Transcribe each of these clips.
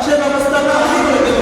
সে ব্যবস্থাটা আমি করে দেবো।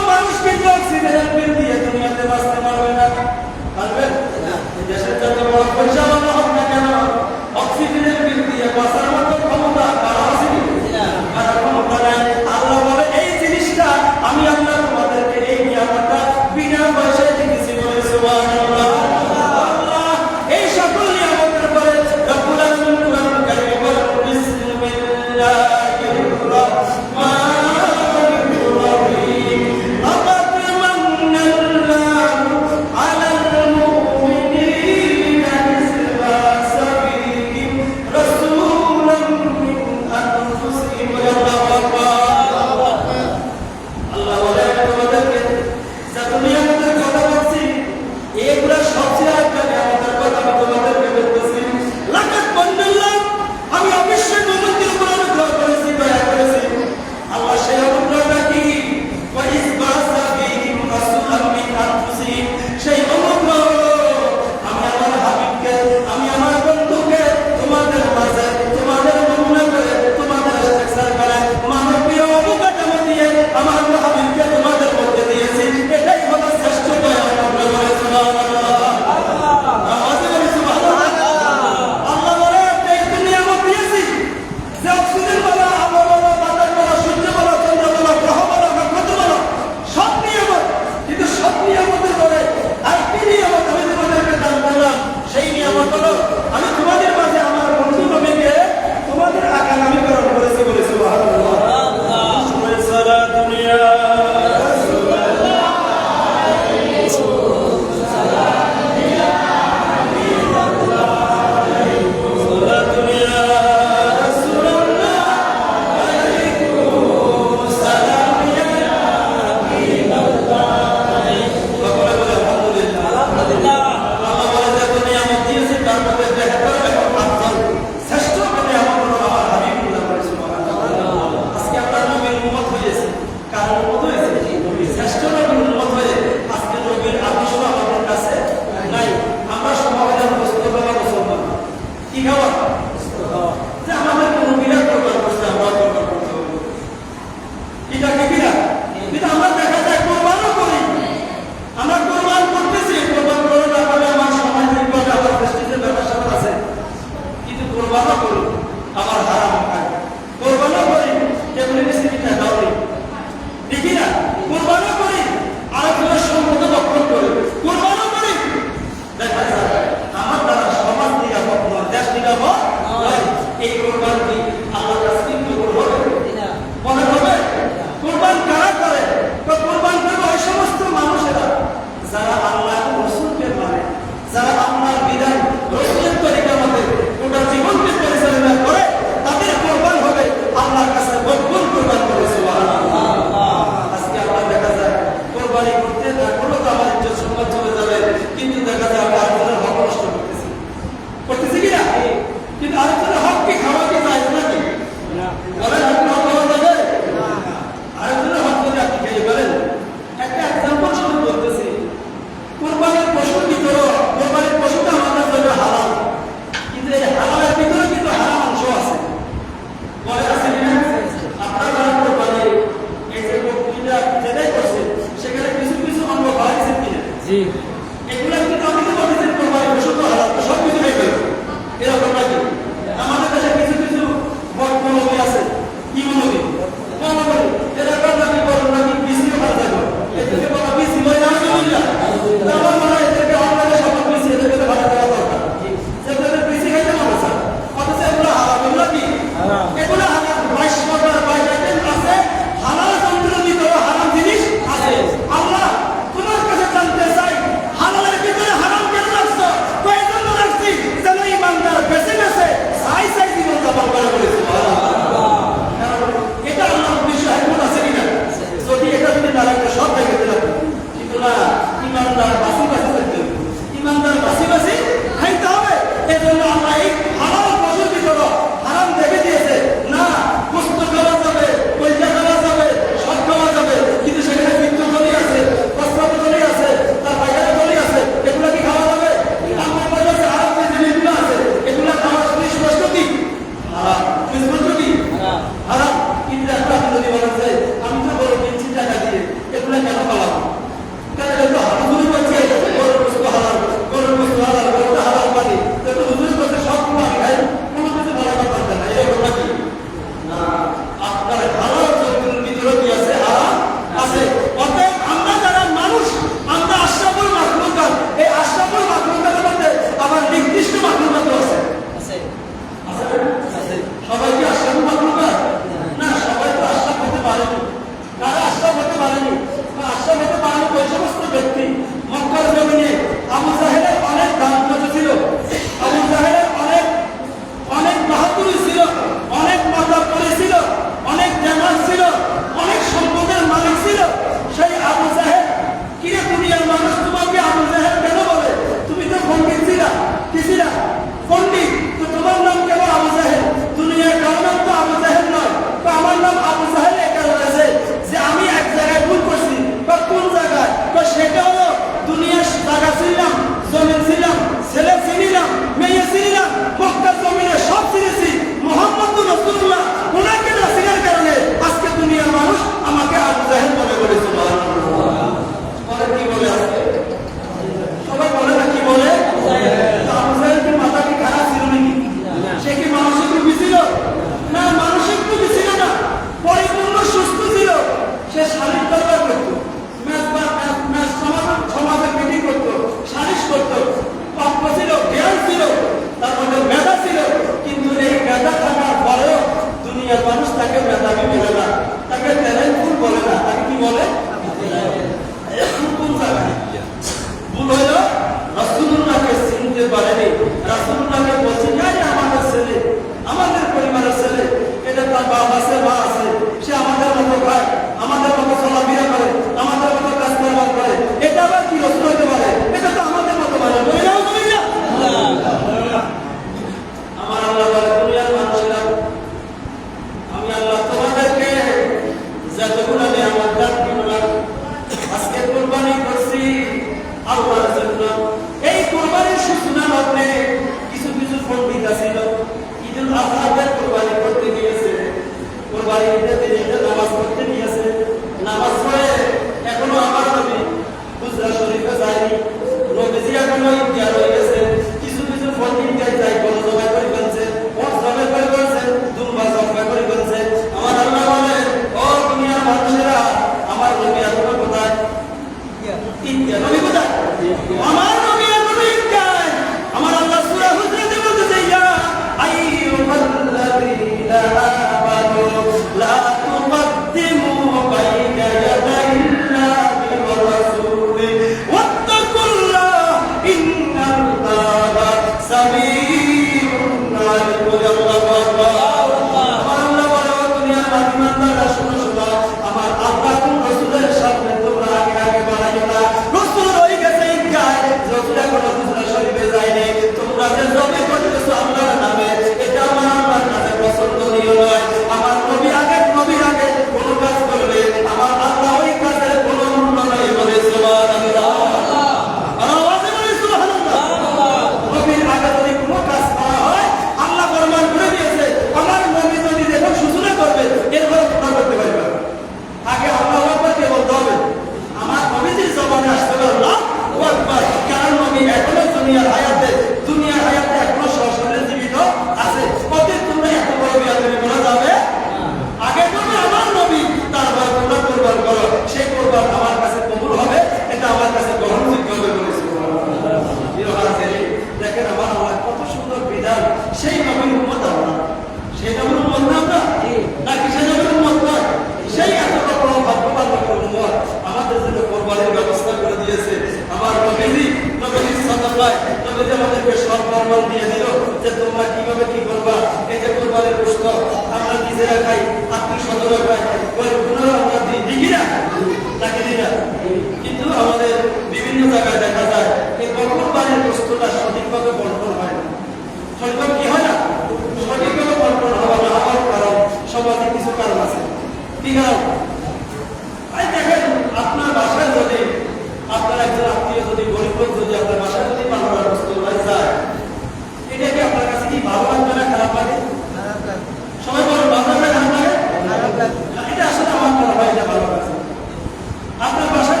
আপনার বাসায়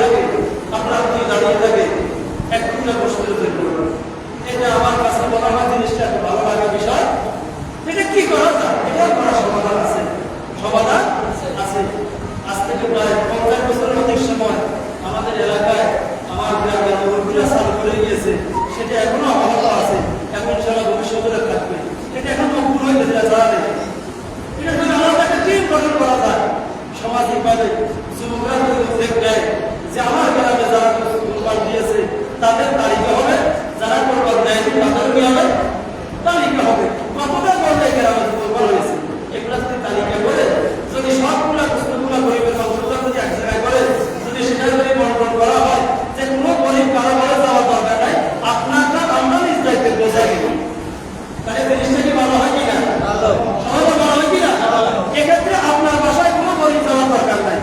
থাকে, আপনার কি দাঁড়িয়ে থাকে, এক দুটা প্রশ্নের জন্য। এটা আমার কাছে মনে হয় জিনিসটা এত ভালো লাগার বিষয়। এটা কি করা যায়? এটা করার সমাধান আছে, সমাধান আছে। আজ থেকে প্রায় 50 বছরের অধিক সময় আমাদের এলাকায় আমার গ্রামের মুরব্বীরা চালু করে গিয়েছে, সেটা এখনো অবনত আছে এবং ইনশাআল্লাহ ভবিষ্যতে থাকবে। এটা এখন মকবুল হয়ে গেছে, যারা নেই এটা যদি আলাদা একটা টিম গঠন করা যায় সামাজিকভাবে, যুবকরা যদি উদ্যোগ নেয় যে আমার গ্রামে যারা কোরবান দিয়েছে তাদের তালিকা হবে, যারা কোরবান দেয়নি তাদের কি হবে, তালিকা হবে। কতটা করলে গ্রামে কোরবান হয়েছে এগুলা যদি তালিকা করে, যদি সবগুলা প্রশ্নগুলা গরিবের মানুষরা যদি এক জায়গায় করে, যদি সেটা যদি বন্টন করা হয় যে কোনো গরিব কারো ঘরে যাওয়ার দরকার নাই, আপনারটা আমরা নিজ দায়িত্বে বোঝাই দেব, তাহলে জিনিসটা কি ভালো হয় কিনা? সহজে ভালো হয় কিনা? এক্ষেত্রে আপনার বাসায় কোনো গরিব যাওয়ার দরকার নাই,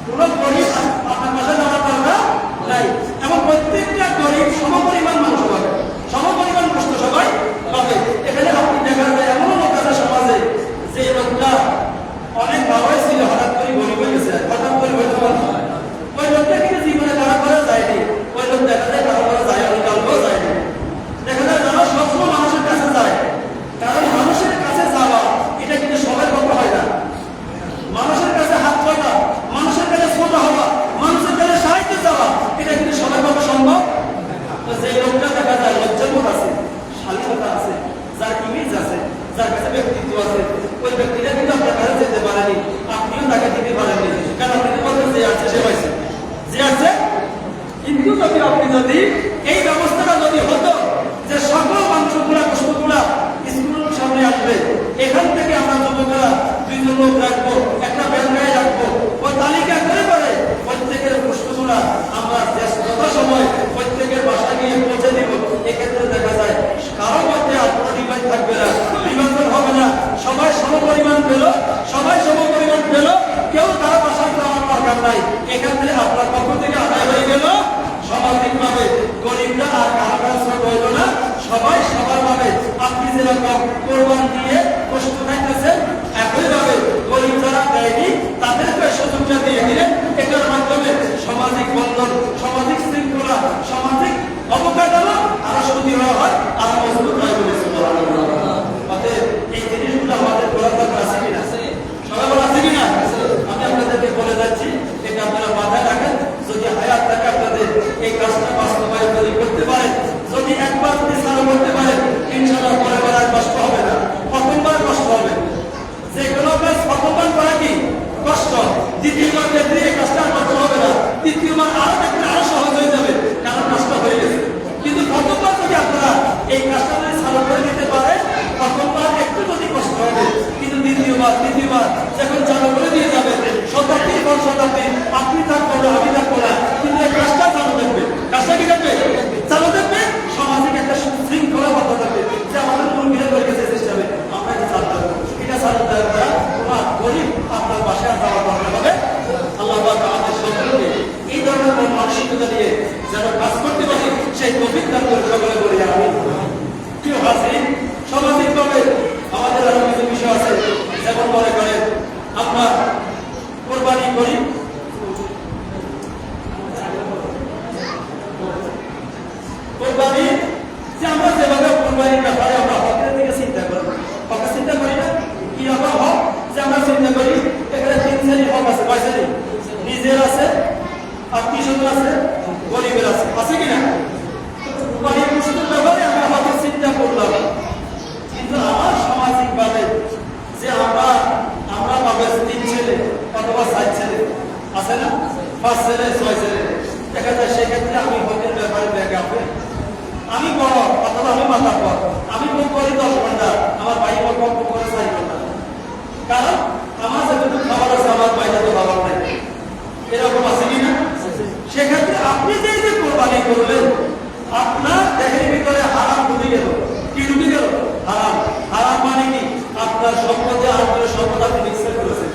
কোনো গরিব আপনার বাসায় যাওয়ার দরকার নাই, এবং প্রত্যেকটা গরিব সমপরিমাণ মানুষ হবে, সমপরিমাণ কষ্ট সবাই পাবে। এখানে আপনি দেখা যায় এমন লোক আছে সমাজে যে লোকটা অনেক ভালোই ছিল, হঠাৎ করে গরিব হয়ে গেছে, হঠাৎ করে হয়তো ওই লোকটা কিন্তু জীবনে কারো করা যায়নি, ওই লোক দেখা যায় কারো করা যায়, অনেক কালকেও যায়নি। দেখা যায় যারা সবসময় মানুষের কাছে যায়, কারণ মানুষের কাছে যাওয়া এটা কিন্তু সবার পক্ষে হয় না। মানুষের কাছে হাত পাওয়া, মানুষের কাছে ছোট হওয়া, মানুষের কাছে সাহায্য চাওয়া, এটা কিন্তু সবার পক্ষে সম্ভব। তো যে লোকটা দেখা যায় লজ্জাবোধ আছে, শালীনতা আছে, যার ইমেজ আছে, যার কাছে ব্যক্তিত্ব আছে, ওই ব্যক্তিটা কিন্তু আপনার কাছে যেতে পারেনি, আপনিও তাকে দিতে পারেননি, কারণ আপনি বলতেন যে আছে সে পাইছে, যে আছে। কিন্তু যদি এই ব্যবস্থাটা যদি হতো যে সকল মানুষগুলা কষ্টগুলা স্কুলের সামনে আসবে, এখান থেকে আমরা যুবকরা 2 লোক রাখবো, একটা ব্যান গায়ে রাখবো, ওই তালিকা করে করে প্রত্যেকের কষ্টগুলা আমরা যথাসময় প্রত্যেকের বাসায় গিয়ে পৌঁছে দিব। এক্ষেত্রে দেখা যায় কারো মধ্যে আপনার ডিভাইড থাকবে না, বিভাজন হবে না, সবাই সমপরিমাণ পেল, সবাই সমপরিমাণ পেল, কেউ কারো বাসায় যাওয়ার দরকার নাই। এক্ষেত্রে আপনার পক্ষ থেকে আদায় হয়ে গেল সামাজিকভাবে, গরিবরা আর কারো কাছে হইল না, সবাই সবার ভাবে। আপনি যেরকম কোরবান দিয়ে কষ্ট খাইতেছেন, একইভাবে গরিব যারা দেয়নি তাদেরকে সুযোগটা দিয়ে দিলেন। এটার মাধ্যমে সামাজিক বন্ধন, সামাজিক শৃঙ্খলা, সামাজিক অবকাঠামো আরো সুদৃঢ় হয়, আরো মজবুত হয় বলে অতএব এই জিনিসগুলো আমাদের করার দরকার আছে কিনা? সবাই বলা আছে কিনা? আমি আপনাদেরকে বলে যাচ্ছি, এটা আপনারা মাথায় রাখেন। যদি হায়াত থাকে আপনাদের এই কাজটা বাস্তবায়ন যদি করতে পারেন, যদি একবার যদি চালু করতে পারেন, ইনশাআল্লাহ পরের আর কষ্ট হবে না, প্রথমবার কষ্ট হবে। যে কোনো কাজ প্রথমবার করা কি কষ্ট, দ্বিতীয়বার ক্ষেত্রে এই কাজটা কষ্ট হবে না, তৃতীয়বার আরো দেখতে আরো সহজ হয়ে যাবে, কারণ কষ্ট হয়ে গেছে। কিন্তু প্রথমবার যদি আপনারা এই কাজটা যদি চালু করে দিতে পারেন, প্রথমবার একটু যদি কষ্ট হবে, কিন্তু দ্বিতীয়বার তৃতীয়বার যখন চালু করে দিয়ে যাবেন, শতাব্দীর পর শতাব্দী আপনি থাকবো না, আমি থাকবো না, কিন্তু এই কাজটা চালু থাকবে। কাজটা কি থাকবে? চালু থাকবে। সামাজিক একটা শৃঙ্খলাবদ্ধ থাকবে, যে আমাদের মুরগিরা করে গেছে সিস্টেমে, আমরা এটা চালু থাকবো। এটা চালু থাকবে, তোমার গরিব আপনার বাসায় যাওয়ার দরকার হবে। আল্লাহ আমাদের সকলকে এই ধরনের মানসিকতা নিয়ে যেন কাজ করতে পারি, সেই তৌফিক দান করে সকলে বলি আমি। প্রিয় হাজির, সামাজিকভাবে আমাদের আরো কিছু বিষয় আছে, যেমন মনে করেন আমরা কোরবানি করি, কোরবানি যে আমরা যেভাবে কোরবানির ব্যাপারে আমরা হকের দিকে চিন্তা করি, হকের চিন্তা করি না কি? আমরা হক যে আমরা চিন্তা করি, এখানে 3 শ্রেণীর হক আছে। 5 শ্রেণী? নিজের আছে, আত্মীয় স্বজন আছে, গরিবের আছে, আছে কিনা? কোরবানির পশুর ব্যাপারে আমরা হকের চিন্তা করলাম, কিন্তু আমার সামাজিকভাবে যে আমরা পাবো 3 ছেলে অথবা 4 ছেলে আছে না, 5 ছেলে 6 ছেলে, দেখা যায় সেক্ষেত্রে আমি হকের ব্যাপারে ব্যাঘাত হবে। আমি বড় অথবা আমি মাতার পর, আমি ভোগ করি 10 ঘন্টা, আমার ভাই ভোগ করে 4 ঘন্টা, কারণ আমার যেটুকু খাবার আছে আমার বাইরে তো খাবার নাই। এরকম আছে কিনা? সেক্ষেত্রে আপনি যে কোরবানি করলেন, আপনার দেহের ভিতরে হারাম ঢুকে গেল। কি ঢুকে গেল? হারাম। হারাম মানে কি? আপনার সম্পদে আপনার সম্পদ আপনি মিক্সার করেছেন,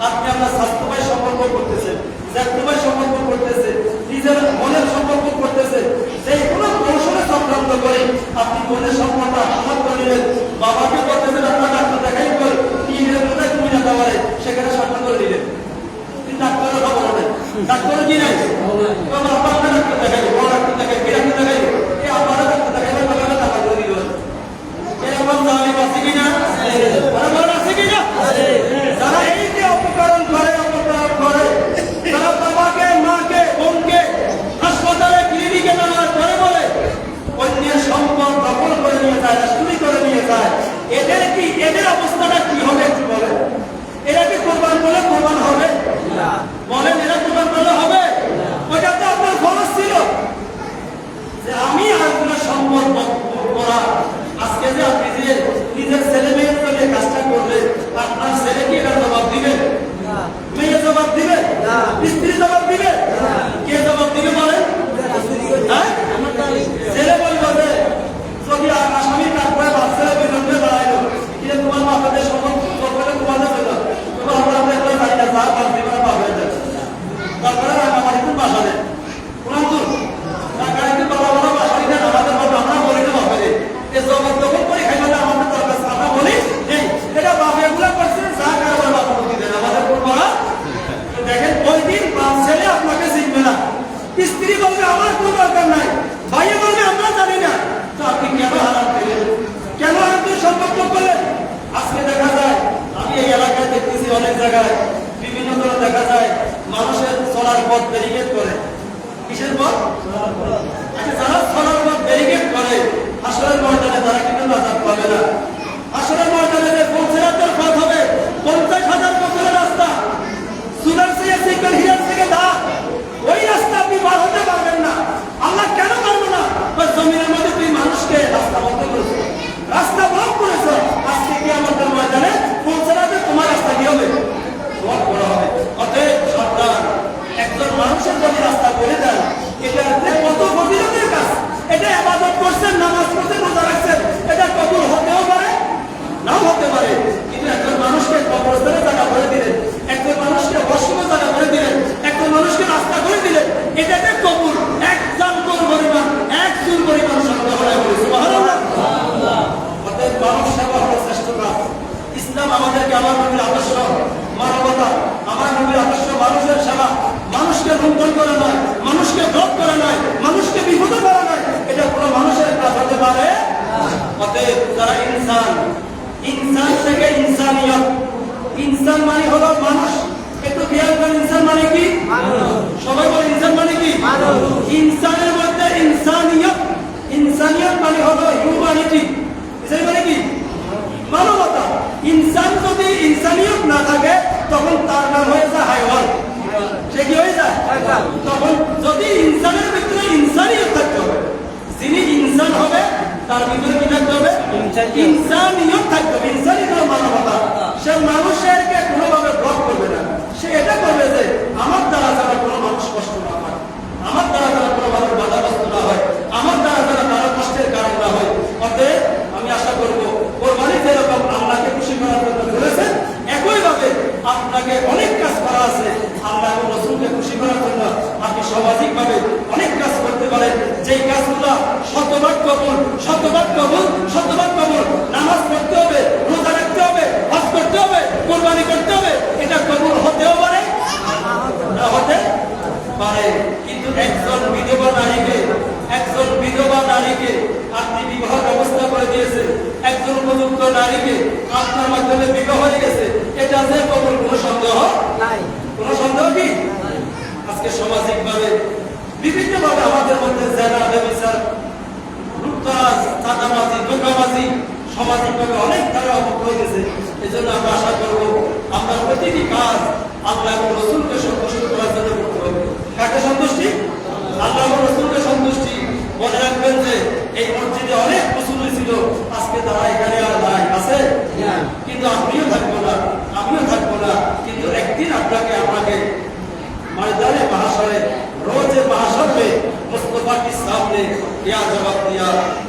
আপনি আপনার স্বাস্থ্যময় সম্পর্ক করতেছেন, জাতীয়ময় সম্পর্ক করতেছেন, নিজের মনের সম্পর্ক করতেছেন, যে কোনো কৌশলে চক্রান্ত করে আপনি মনের সম্পর্ক আঘাত করে নিলেন। বাবাকে করতেছেন আপনার ডাক্তার দেখাই করে কি কোথায় তুমি না পারে, সেখানে সম্পর্ক করে নিলেন, কিন্তু ডাক্তারের খবর নেই। ডাক্তার কি নাই আমার আপনাকে ডাক্তার দেখাই বড় ডাক্তার দেখাই কি ডাক্তার দেখাই এই আপনারা ডাক্তার দেখাই বলে টাকা করে দিল এরকম জালিম আছে কিনা বড় আছে কিনা যারা এই যে অপকরণ করে তারা বাবাকে মাকে বোনকে হাসপাতালে ক্লিনিকে নেওয়ার পরে বলে অন্যের সম্পদ দখল করে নিয়ে যায় চুরি করে নিয়ে যায় এদের অবস্থাটা কি হবে একটু বলেন এরা কি কোরবান বলে কোরবান হবে বলেন এরা কোরবান বলে হবে ওইটা তো আপনার খরচ ছিল যে আমি আরেকজনের সম্পদ করা আজকে যে আপনি যে নিজের ছেলে মেয়ের জন্য কাজটা করলে আপনার ছেলে কি এটার জবাব দিবে মেয়ে জবাব দিবে স্ত্রী জবাব দিবে কে জবাব দিবে বলেন ছেলে বলবে যে যদি আসামির কাজ করে বাচ্চারা বিরুদ্ধে দাঁড়াইল কিন্তু তোমার বাচ্চাদের সম্পদ করবে তোমাদের জন্য তোমার আমরা একটা জায়গা যা কাজ দিবে না পাবে তারপরে আমার একটু বাসা দেন কোরআন টাকা একটু বড় বড় বাসা দিতেন আমাদের মতো আমরা বলি না বাপে এই জগৎ যখন করে খাই মানে আমাদের দরকার আমরা বলি এই এটা বাপে এগুলো করছে যা কারবার বাবা দেন আমাদের করবো দেখেন ওই দিন ছেলে আপনাকে শিখবে না স্ত্রী বলবে আমার কোনো দরকার নাই ভাইয়ে বলবে আমরা জানি না তো আপনি কেন হারাম পেলেন কেন আরেকজন সম্পর্ক করলেন আজকে দেখা যায় আমি এই এলাকায় দেখতেছি অনেক জায়গায় বিভিন্ন ধরনের দেখা যায় মানুষের চলার পথ ব্যারিকেড করে কিসের পথ আচ্ছা যারা চলার পথ ব্যারিকেড করে আসলের ময়দানে তারা কিন্তু নাজাত পাবে না আসলের ময়দানে যে পৌঁছানোর পথ হবে 50,000 বছরের রাস্তা সুদান থেকে সিঙ্গল হিরার থেকে দা ওই রাস্তা আপনি পার হতে পারবেন না আল্লাহ কেন পারবো না ওই জমিনের মধ্যে তুই মানুষকে রাস্তা বন্ধ করেছো রাস্তা ব্লক করেছো আজকে কি আমাদের ময়দানে পৌঁছাতে তোমার রাস্তা কি হবে ব্লক করা হবে অতএব সরকার একজন মানুষের যদি রাস্তা করে দেন এটা কত ফজিলতের কাজ এটা ইবাদত করছেন নামাজ পড়ছেন রোজা রাখছেন এটা কবুল হতেও পারে নাও হতে পারে কিন্তু একজন মানুষকে কবরস্থানে জায়গা করে দিলেন একজন মানুষকে বসবাস জায়গা করে দিলেন একজন মানুষকে রাস্তা করে দিলেন এটাতে কবুল এক জামকর পরিমাণ এক চুল পরিমাণ শব্দ হয়ে বলে সুবহানাল্লাহ অতএব মানব সেবা হলো শ্রেষ্ঠ কাজ ইসলাম আমাদেরকে আমার নবীর আদর্শ মানবতা আমার নবীর আদর্শ মানুষের সেবা মানুষকে লুণ্ঠন করা নয় মানুষকে ব্লক করা নয় মানুষকে বিপদে করা নয় এটা কোনো মানুষের কাজ হতে পারে অতএব যারা ইনসান থেকে ইনসানিয়ত ইনসান মানে হলো মানুষ একটু খেয়াল করেন ইনসান মানে কি সবাই বলে ইনসান মানে কি ইনসানের মধ্যে ইনসানিয়ত মানে হলো হিউম্যানিটি এটাই মানে কি মানবতা ইনসান যদি ইনসানিয়ত না থাকে তখন তার নাম হয়ে যায় হাইওয়ান সে কি হয়ে যায় তখন যদি ইনসানের ভিতরে ইনসানিয়ত থাকতে হবে যিনি ইনসান হবে তার ভিতরে কি থাকতে হবে ইনসানিয়ত থাকতে হবে ইনসানিয়ত হলো মানবতা সে মানুষেরকে কোনোভাবে ব্লক করবে না সে এটা করবে যে আমার দ্বারা যারা কোনো মানুষ কষ্ট না হয় আমার দ্বারা যারা কোনো মানুষ বাধাগ্রস্ত না হয় আমার দ্বারা যারা কারো কষ্টের কারণ না হয় অতএব আমি আশা করবো কোরবানি যেরকম আল্লাহকে খুশি করার জন্য করেছেন একইভাবে আপনাকে অনেক কাজ করা আছে আল্লাহ এবং রাসূলকে খুশি করার জন্য আপনি সামাজিকভাবে অনেক কাজ করতে পারেন যেই কাজগুলো শতভাগ কবুল নামাজ পড়তে হবে রোজা রাখতে হবে হজ করতে হবে কোরবানি করতে হবে এটা কবুল হতেও পারে না হতে পারে কিন্তু একজন বিধবা নারীকে আপনি বিবাহ ব্যবস্থা করে দিয়েছেন একজন উপযুক্ত নারীকে আপনার মাধ্যমে বিবাহ হয়ে গেছে এটা যে কবুল কোনো সন্দেহ নাই কোনো সন্দেহ কি আজকে সামাজিকভাবে বিভিন্নভাবে আমাদের মধ্যে জেনা ব্যভিচার লুটতরাজ চাঁদাবাজি ধোঁকাবাজি সামাজিকভাবে অনেক ধারা হয়ে গেছে এই জন্য আমরা আশা করবো আমরা প্রতিটি কাজ আল্লাহ এবং রাসূলকে সন্তুষ্ট করার জন্য করতে হবে কাকে সন্তুষ্টি আল্লাহ এবং রাসূলকে সন্তুষ্টি মনে রাখবেন যে এই মসজিদে অনেক মুসলিম ছিল আজকে তারা এখানে আর নাই আছে কিন্তু আমিও থাকবো না কিন্তু একদিন আমাকে ময়দানে महाशरे रोज महाशर में मुस्तफा के सामने क्या जवाब दिया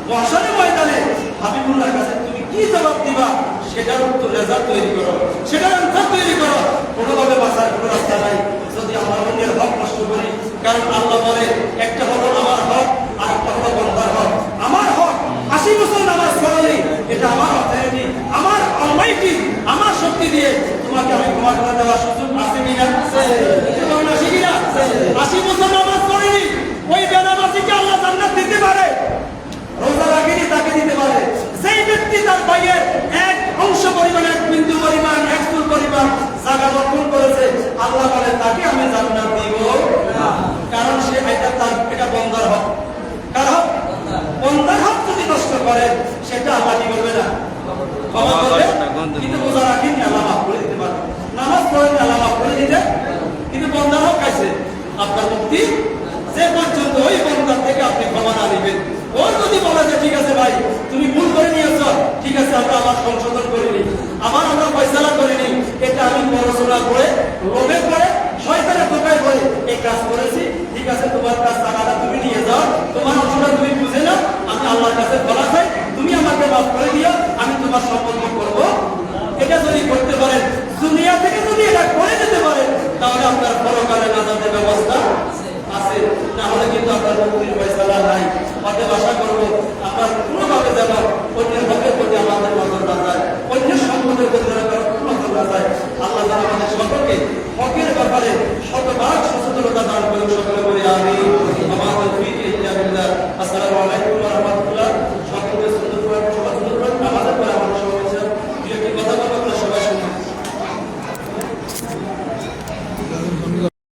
महाशर ময়দানে হাবিবুল্লাহর কাছে তুমি কি জবাব দিবা সেটার উত্তর রেজাল্ট তৈরি করো সেটার আনসার তৈরি করো কোনোভাবে বাঁচার কোনো রাস্তা নাই যদি আমরা অন্যের হক নষ্ট করি কারণ আল্লাহ বলে একটা হলো আমার হক আর একটা হলো বান্দার হক আমার হক 80 বছর নামাজ পড়লে এটা আমার অথরিটি আমার অলমাইটি আমার শক্তি দিয়ে তোমাকে আমি ক্ষমা করে দেওয়ার সুযোগ আছে কিনা আছে এটা আমরা শিখি না 80 বছর নামাজ পড়েনি, ওই বেনামাজিকে আল্লাহ জান্নাত দিতে পারে? রোজা রাখেনি, তাকে দিতে পারে। সেই ব্যক্তি তার ভাইয়ের এক অংশ পরিমাণ, এক বিন্দু পরিমাণ, এক চুল পরিমাণ জায়গা দখল করেছে, আল্লাহ বলে তাকে আমি জান্নাত দিব না, কারণ সে এটা বন্দার হক। কার হক? বন্দার হক যদি নষ্ট করে সেটা আল্লাহ কি করবে না? ক্ষমা করবে। কিন্তু রোজা রাখেনি, আল্লাহ মাফ করে দিতে পারে। নামাজ পড়েনি, আল্লাহ মাফ করে দিতে, কিন্তু বন্দার হক আছে। আপনার মুক্তি যে পর্যন্ত ওই বন্দার থেকে আপনি ক্ষমা না দিবেন, ও যদি বলে যে ঠিক আছে ভাই তুমি ভুল করে নিয়েছ, ঠিক আছে আমরা আবার সংশোধন করিনি, আমরা ফয়সালা করিনি, এটা আমি পড়াশোনা করে লোভে পড়ে শয়তানের ধোকায় পড়ে এই কাজ করেছি, ঠিক